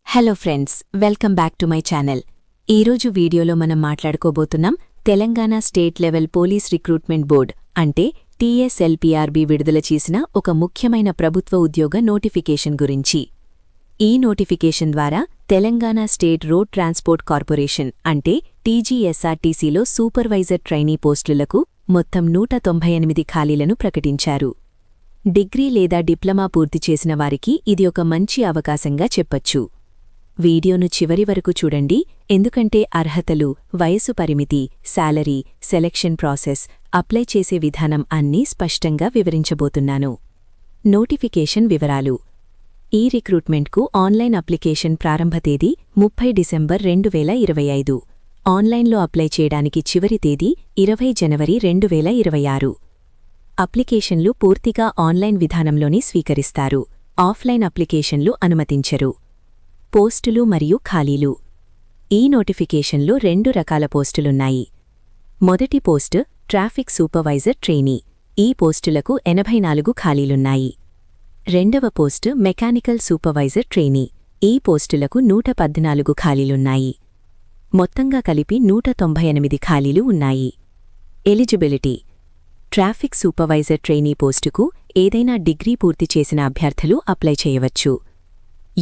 Hello friends, welcome back to my channel. ఈరోజు వీడియోలో మనం మాట్లాడుకోబోతున్నాం Telangana state level police recruitment board అంటే TSLPRB విడుదల చేసిన ఒక ముఖ్యమైన ప్రభుత్వ ఉద్యోగ నోటిఫికేషన్ గురించి. ఈ నోటిఫికేషన్ ద్వారా Telangana state road transport corporation అంటే TGSRTCలో సూపర్వైజర్ ట్రైనీ పోస్టులకు మొత్తం 198 ఖాళీలను ప్రకటించారు. డిగ్రీ లేదా డిప్లొమా పూర్తి చేసిన వారికి ఇది ఒక మంచి అవకాశంగా చెప్పొచ్చు. వీడియోను చివరి వరకు చూడండి, ఎందుకంటే అర్హతలు, వయసు పరిమితి, శాలరీ, సెలక్షన్ ప్రాసెస్, అప్లై చేసే విధానం అన్నీ స్పష్టంగా వివరించబోతున్నాను. నోటిఫికేషన్ వివరాలు. ఈ రిక్రూట్మెంట్కు ఆన్లైన్ అప్లికేషన్ ప్రారంభ తేదీ 30 డిసెంబర్ 2025. ఆన్లైన్లో అప్లై చేయడానికి చివరి తేదీ 20 జనవరి 2026. అప్లికేషన్లు పూర్తిగా ఆన్లైన్ విధానంలోనే స్వీకరిస్తారు. ఆఫ్లైన్ అప్లికేషన్లు అనుమతించరు. పోస్టులు మరియు ఖాళీలు. ఈ నోటిఫికేషన్లో 2 రకాల పోస్టులున్నాయి. మొదటి పోస్టు ట్రాఫిక్ సూపర్వైజర్ ట్రైనీ. ఈ పోస్టులకు 84 ఖాళీలున్నాయి. రెండవ పోస్టు మెకానికల్ సూపర్వైజర్ ట్రైనీ. ఈ పోస్టులకు 114 ఖాళీలున్నాయి. మొత్తంగా కలిపి 198 ఖాళీలు ఉన్నాయి. ఎలిజిబిలిటీ. ట్రాఫిక్ సూపర్వైజర్ ట్రైనీ పోస్టుకు ఏదైనా డిగ్రీ పూర్తి చేసిన అభ్యర్థులు అప్లై చేయవచ్చు.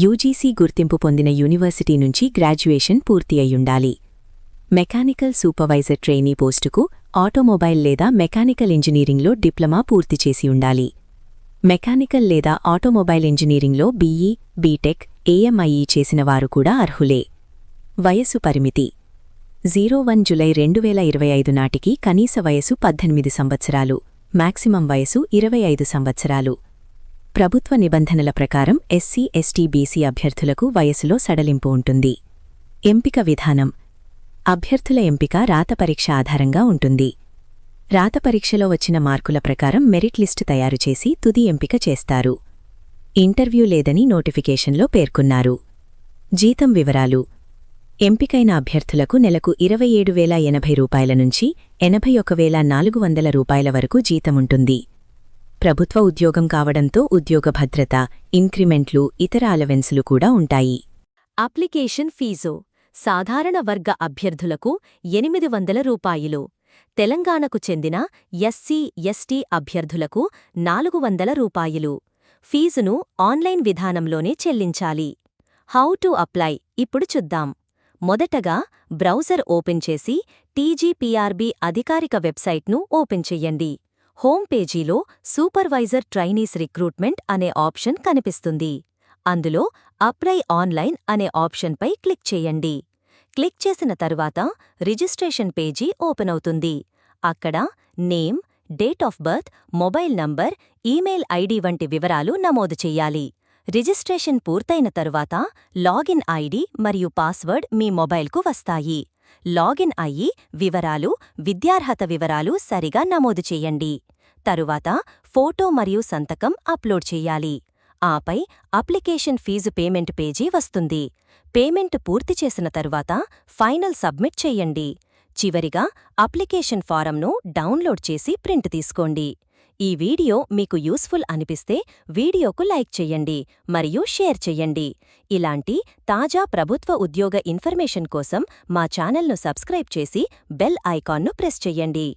UGC గుర్తింపు పొందిన యూనివర్సిటీ నుంచి గ్రాడ్యుయేషన్ పూర్తి అయ్యుండాలి. మెకానికల్ సూపర్వైజర్ ట్రైనీ పోస్టుకు ఆటోమొబైల్ లేదా మెకానికల్ ఇంజనీరింగ్లో డిప్లొమా పూర్తి చేసి ఉండాలి. మెకానికల్ లేదా ఆటోమొబైల్ ఇంజనీరింగ్లో BE, BTech, AMIE చేసిన వారు కూడా అర్హులే. వయసు పరిమితి. 01 జులై 2025 నాటికి కనీస వయసు 18 సంవత్సరాలు, మాక్సిమం వయసు 25 సంవత్సరాలు. ప్రభుత్వ నిబంధనల ప్రకారం SC, ST, BC అభ్యర్థులకు వయసులో సడలింపు ఉంటుంది. ఎంపిక విధానం. అభ్యర్థుల ఎంపిక రాత పరీక్ష ఆధారంగా ఉంటుంది. రాత పరీక్షలో వచ్చిన మార్కుల ప్రకారం మెరిట్ లిస్టు తయారుచేసి తుది ఎంపిక చేస్తారు. ఇంటర్వ్యూ లేదని నోటిఫికేషన్లో పేర్కొన్నారు. జీతం వివరాలు. ఎంపికైన అభ్యర్థులకు నెలకు 27,080 రూపాయల నుంచి 81,400 రూపాయల వరకు జీతముంటుంది. ప్రభుత్వ ఉద్యోగం కావడంతో ఉద్యోగ భద్రత, ఇంక్రిమెంట్లు, ఇతర అలవెన్సులు కూడా ఉంటాయి. Application fee. సాధారణ వర్గ అభ్యర్థులకు 800 రూపాయలు. తెలంగాణకు చెందిన SC, ST అభ్యర్థులకు 400 రూపాయలు. ఫీజును ఆన్లైన్ విధానంలోనే చెల్లించాలి. హౌ టు అప్లై ఇప్పుడు చూద్దాం. మొదటగా బ్రౌజర్ ఓపెన్ చేసి TGPRB అధికారిక వెబ్సైట్ను ఓపెన్ చెయ్యండి. హోమ్ పేజీలో సూపర్వైజర్ ట్రైనీస్ రిక్రూట్మెంట్ అనే ఆప్షన్ కనిపిస్తుంది. అందులో అప్లై ఆన్లైన్ అనే ఆప్షన్పై క్లిక్ చేయండి. క్లిక్ చేసిన తరువాత రిజిస్ట్రేషన్ పేజీ ఓపెన్ అవుతుంది. అక్కడ name, date of birth, mobile number, email ID వంటి వివరాలు నమోదు చెయ్యాలి. రిజిస్ట్రేషన్ పూర్తయిన తరువాత లాగిన్ ID మరియు పాస్వర్డ్ మీ మొబైల్కు వస్తాయి. లాగిన్ అయ్యి వివరాలు, విద్యార్హత వివరాలు సరిగా నమోదు చెయ్యండి. తరువాత ఫోటో మరియు సంతకం అప్లోడ్ చెయ్యాలి. ఆపై అప్లికేషన్ ఫీజు పేమెంట్ పేజీ వస్తుంది. పేమెంట్ పూర్తి చేసిన తరువాత ఫైనల్ సబ్మిట్ చెయ్యండి. చివరిగా అప్లికేషన్ ఫారంను డౌన్లోడ్ చేసి ప్రింట్ తీసుకోండి. ఈ వీడియో మీకు యూస్ఫుల్ అనిపిస్తే వీడియోకు లైక్ చెయ్యండి మరియు షేర్ చెయ్యండి. ఇలాంటి తాజా ప్రభుత్వ ఉద్యోగ ఇన్ఫర్మేషన్ కోసం మా ఛానల్ను సబ్స్క్రైబ్ చేసి బెల్ ఐకాన్ను ప్రెస్ చెయ్యండి.